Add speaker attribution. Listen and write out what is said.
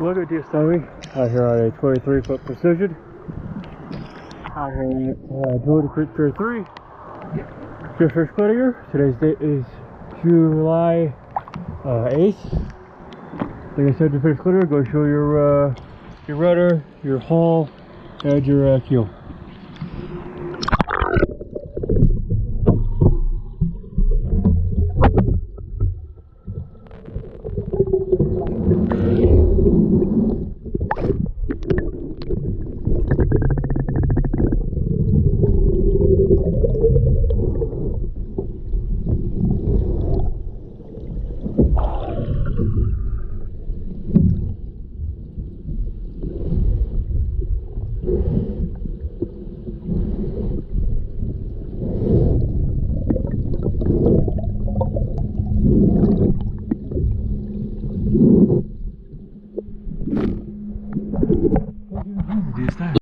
Speaker 1: Look at DSW out here on a 23-foot Precision. Out here at Jordan Creek Pier 3. Just fish Cliniger. Today's date is July 8th. Like I said, to fish Cliniger, go show your rudder, your hull, and your keel.